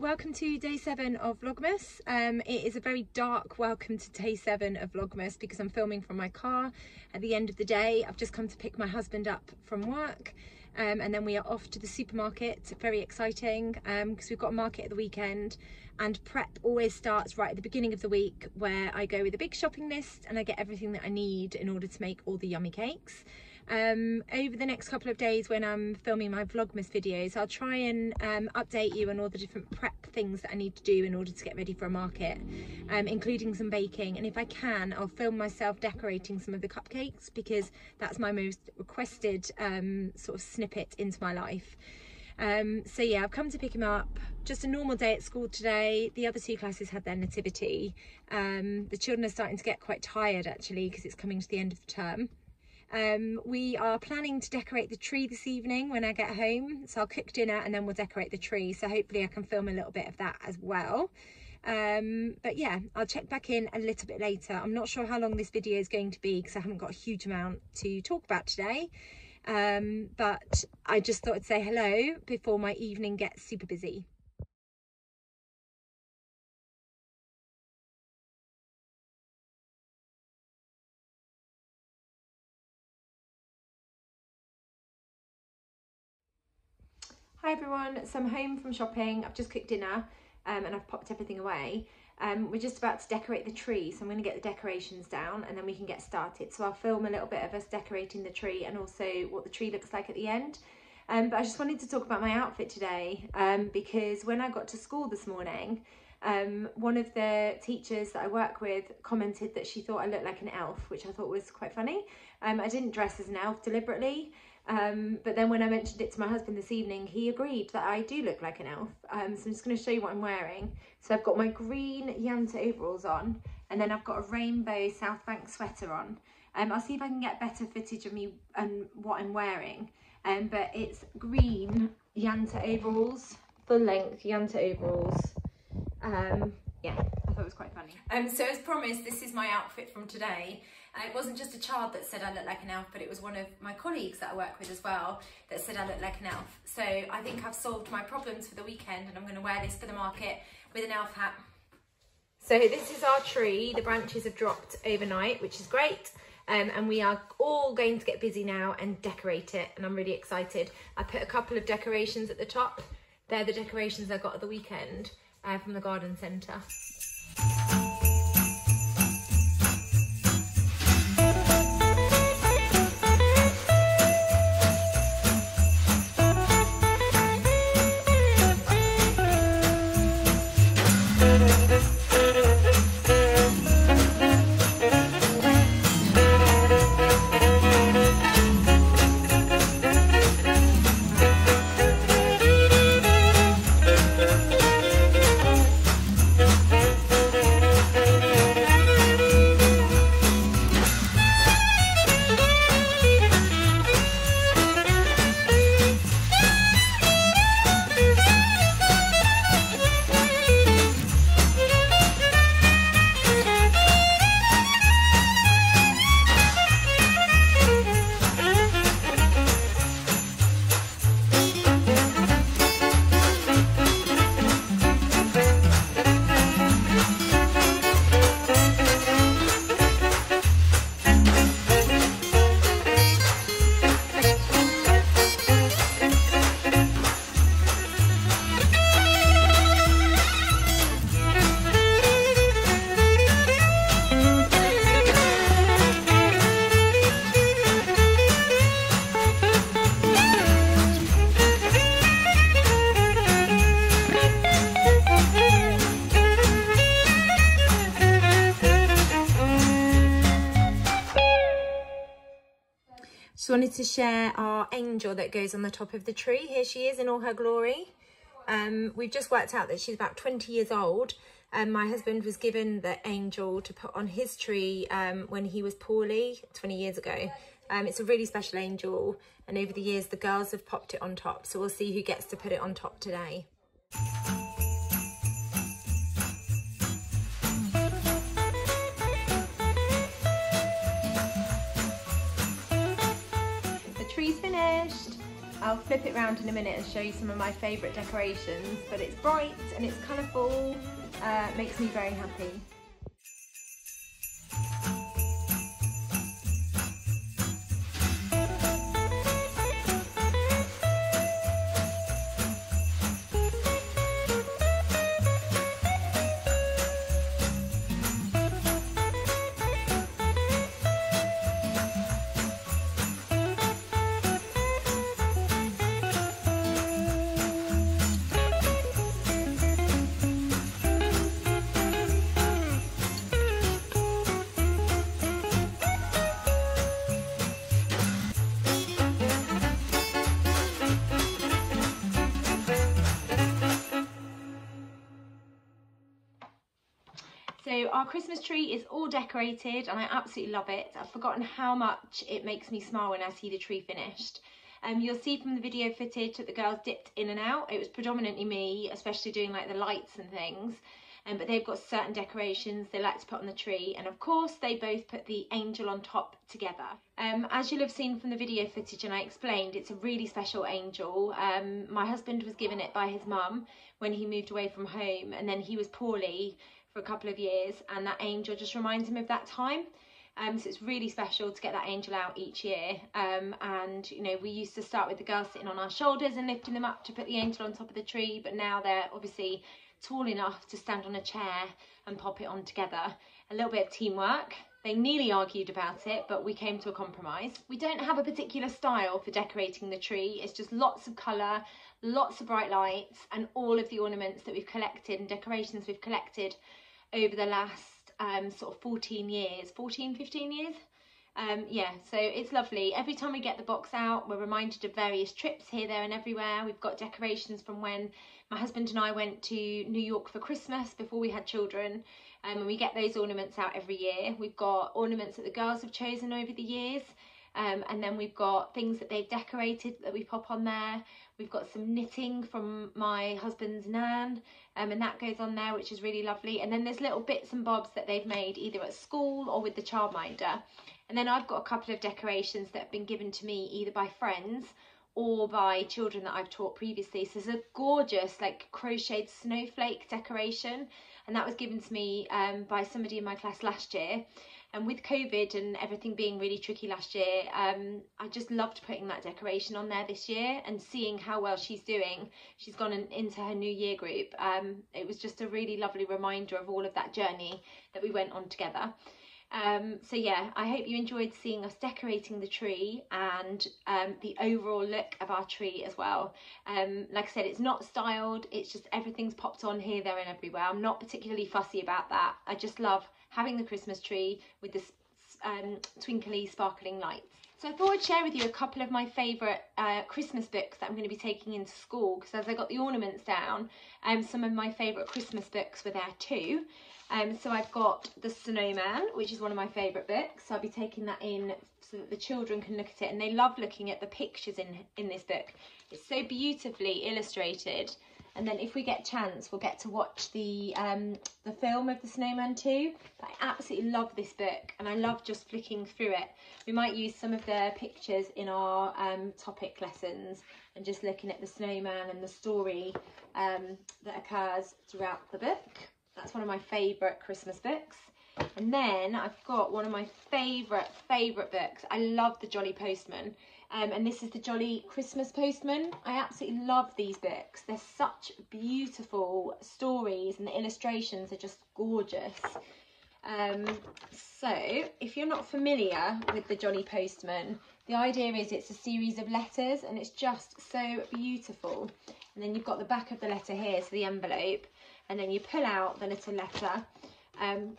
welcome to day 7 of Vlogmas. It is a very dark welcome to day 7 of Vlogmas because I'm filming from my car at the end of the day. I've just come to pick my husband up from work and then we are off to the supermarket. Very exciting because we've got a market at the weekend, and prep always starts right at the beginning of the week, where I go with a big shopping list and I get everything that I need in order to make all the yummy cakes. Over the next couple of days when I'm filming my Vlogmas videos, I'll try and update you on all the different prep things that I need to do in order to get ready for a market, including some baking. And if I can, I'll film myself decorating some of the cupcakes because that's my most requested sort of snippet into my life. So yeah, I've come to pick him up. Just a normal day at school today. The other 2 classes had their nativity. The children are starting to get quite tired actually because it's coming to the end of the term. We are planning to decorate the tree this evening when I get home, so I'll cook dinner and then we'll decorate the tree, so hopefully I can film a little bit of that as well. But yeah, I'll check back in a little bit later. I'm not sure how long this video is going to be because I haven't got a huge amount to talk about today, but I just thought I'd say hello before my evening gets super busy. Hi everyone, so I'm home from shopping. I've just cooked dinner and I've popped everything away. We're just about to decorate the tree, so I'm going to get the decorations down and then we can get started. So I'll film a little bit of us decorating the tree and also what the tree looks like at the end. But I just wanted to talk about my outfit today because when I got to school this morning, one of the teachers that I work with commented that she thought I looked like an elf, which I thought was quite funny. I didn't dress as an elf deliberately. But then when I mentioned it to my husband this evening, he agreed that I do look like an elf. So I'm just going to show you what I'm wearing. So I've got my green Yanta overalls on, and then I've got a rainbow South Bank sweater on. I'll see if I can get better footage of me and what I'm wearing. But it's green Yanta overalls, full length Yanta overalls. Yeah, I thought it was quite funny. So as promised, this is my outfit from today. It wasn't just a child that said I look like an elf, but it was one of my colleagues that I work with as well that said I look like an elf. So I think I've solved my problems for the weekend, and I'm going to wear this for the market with an elf hat. So this is our tree. The branches have dropped overnight, which is great. And we are all going to get busy now and decorate it, and I'm really excited. I put a couple of decorations at the top. They're the decorations I got at the weekend from the garden centre. Just wanted to share our angel that goes on the top of the tree. Here she is in all her glory. We've just worked out that she's about 20 years old, and my husband was given the angel to put on his tree when he was poorly 20 years ago. It's a really special angel, and over the years the girls have popped it on top, so we'll see who gets to put it on top today. tree's finished. I'll flip it around in a minute and show you some of my favourite decorations, but it's bright and it's colourful, makes me very happy. So our Christmas tree is all decorated and I absolutely love it. I've forgotten how much it makes me smile when I see the tree finished. You'll see from the video footage that the girls dipped in and out. It was predominantly me, especially doing like the lights and things. But they've got certain decorations they like to put on the tree, and of course they both put the angel on top together. As you'll have seen from the video footage and I explained, it's a really special angel. My husband was given it by his mum when he moved away from home, and then he was poorly for a couple of years, and that angel just reminds him of that time. So it's really special to get that angel out each year. And you know, we used to start with the girls sitting on our shoulders and lifting them up to put the angel on top of the tree, but now they're obviously tall enough to stand on a chair and pop it on together. A little bit of teamwork. They nearly argued about it, but we came to a compromise. We don't have a particular style for decorating the tree. It's just lots of colour, lots of bright lights, and all of the ornaments that we've collected and decorations we've collected over the last sort of 15 years. Yeah, so it's lovely. Every time we get the box out, we're reminded of various trips here, there and everywhere. We've got decorations from when my husband and I went to New York for Christmas before we had children, and we get those ornaments out every year. We've got ornaments that the girls have chosen over the years, and then we've got things that they've decorated that we pop on there. We've got some knitting from my husband's nan, and that goes on there, which is really lovely. And then there's little bits and bobs that they've made either at school or with the childminder. And then I've got a couple of decorations that have been given to me either by friends or by children that I've taught previously. So there's a gorgeous like crocheted snowflake decoration, and that was given to me by somebody in my class last year. And with COVID and everything being really tricky last year, I just loved putting that decoration on there this year and seeing how well she's doing. She's gone into her new year group. It was just a really lovely reminder of all of that journey that we went on together. So yeah, I hope you enjoyed seeing us decorating the tree and the overall look of our tree as well. Like I said, it's not styled, it's just everything's popped on here, there and everywhere. I'm not particularly fussy about that. I just love having the Christmas tree with this twinkly sparkling lights. So I thought I'd share with you a couple of my favourite Christmas books that I'm going to be taking into school, because as I got the ornaments down, some of my favourite Christmas books were there too. So I've got The Snowman, which is one of my favourite books. So I'll be taking that in so that the children can look at it, and they love looking at the pictures in this book. It's so beautifully illustrated. And then if we get a chance, we'll get to watch the film of The Snowman too. But I absolutely love this book, and I love just flicking through it. We might use some of the pictures in our topic lessons and just looking at the snowman and the story that occurs throughout the book. That's one of my favourite Christmas books. And then I've got one of my favourite books. I love The Jolly Postman. And this is The Jolly Christmas Postman. I absolutely love these books. They're such beautiful stories and the illustrations are just gorgeous. So if you're not familiar with The Jolly Postman, the idea is it's a series of letters and it's just so beautiful. And then you've got the back of the letter here, so the envelope, and then you pull out the little letter. And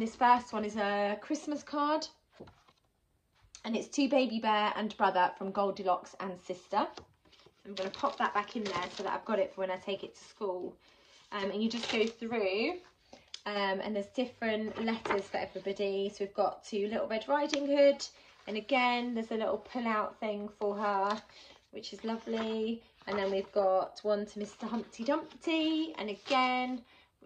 this first one is a Christmas card. And it's to Baby Bear and Brother from Goldilocks and Sister. I'm going to pop that back in there so that I've got it for when I take it to school. And you just go through and there's different letters for everybody. So we've got to Little Red Riding Hood. And again, there's a little pull-out thing for her, which is lovely. And then we've got one to Mr. Humpty Dumpty. And again,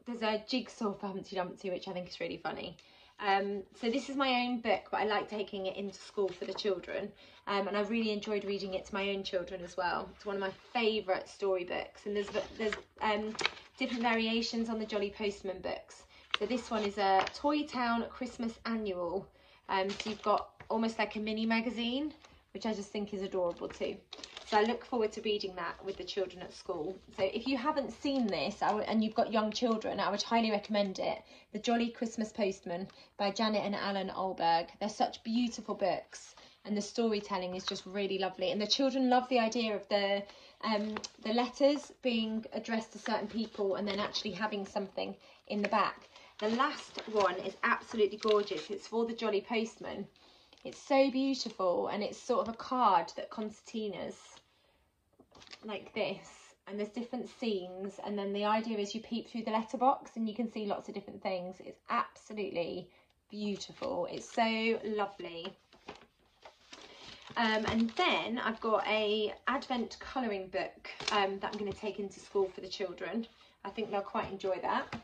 there's a jigsaw for Humpty Dumpty, which I think is really funny. So this is my own book, but I like taking it into school for the children, and I really enjoyed reading it to my own children as well. It's one of my favourite storybooks, and there's different variations on the Jolly Postman books. So this one is a Toy Town Christmas Annual. So you've got almost like a mini magazine, which I just think is adorable too. So I look forward to reading that with the children at school. So if you haven't seen this and you've got young children, I would highly recommend it. The Jolly Christmas Postman by Janet and Alan Olberg. They're such beautiful books, and the storytelling is just really lovely. And the children love the idea of the letters being addressed to certain people and then actually having something in the back. The last one is absolutely gorgeous. It's for the Jolly Postman. It's so beautiful, and it's sort of a card that concertinas like this, and there's different scenes, and then the idea is you peep through the letterbox and you can see lots of different things. It's absolutely beautiful. It's so lovely. And then I've got a Advent colouring book that I'm going to take into school for the children. I think they'll quite enjoy that.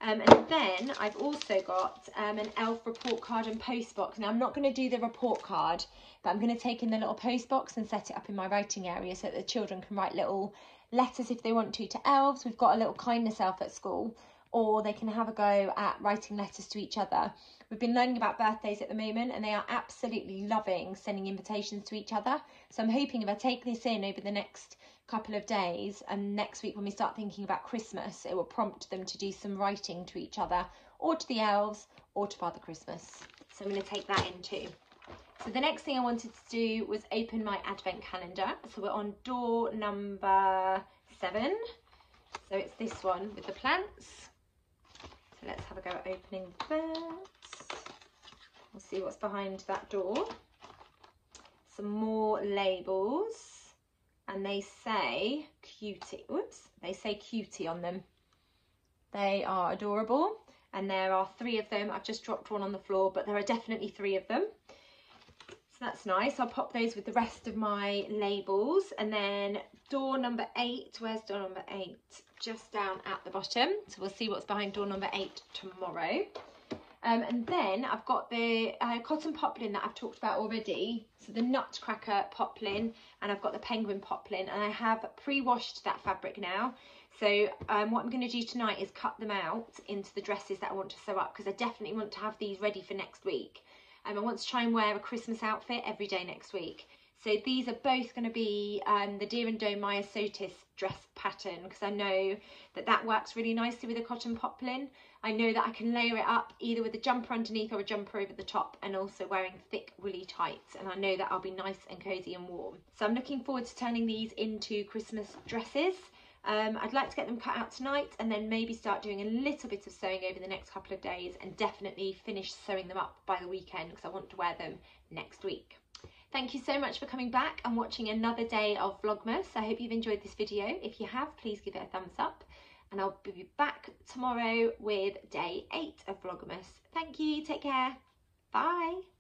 And then I've also got an elf report card and post box. Now I'm not going to do the report card, but I'm going to take in the little post box and set it up in my writing area so that the children can write little letters if they want to elves. We've got a little kindness elf at school, or they can have a go at writing letters to each other. We've been learning about birthdays at the moment, and they are absolutely loving sending invitations to each other. So I'm hoping if I take this in over the next couple of days, and next week when we start thinking about Christmas, it will prompt them to do some writing to each other, or to the elves, or to Father Christmas. So I'm going to take that in too. So the next thing I wanted to do was open my advent calendar. So we're on door number 7. So it's this one with the plants. So let's have a go at opening that. We'll see what's behind that door. Some more labels. And they say cutie, whoops, they say cutie on them. They are adorable, and there are 3 of them. I've just dropped one on the floor, but there are definitely 3 of them. So that's nice. I'll pop those with the rest of my labels. And then door number 8, where's door number 8? Just down at the bottom. So we'll see what's behind door number 8 tomorrow. And then I've got the cotton poplin that I've talked about already. So the nutcracker poplin, and I've got the penguin poplin, and I have pre-washed that fabric now. So what I'm going to do tonight is cut them out into the dresses that I want to sew up, because I definitely want to have these ready for next week. I want to try and wear a Christmas outfit every day next week. So these are both going to be the Deer and Doe Maya Sotis dress pattern, because I know that that works really nicely with a cotton poplin. I know that I can layer it up either with a jumper underneath or a jumper over the top, and also wearing thick woolly tights, and I know that I'll be nice and cosy and warm. So I'm looking forward to turning these into Christmas dresses. I'd like to get them cut out tonight, and then maybe start doing a little bit of sewing over the next couple of days, and definitely finish sewing them up by the weekend, because I want to wear them next week. Thank you so much for coming back and watching another day of Vlogmas. I hope you've enjoyed this video. If you have, please give it a thumbs up, and I'll be back tomorrow with day 8 of Vlogmas. Thank you, take care, bye.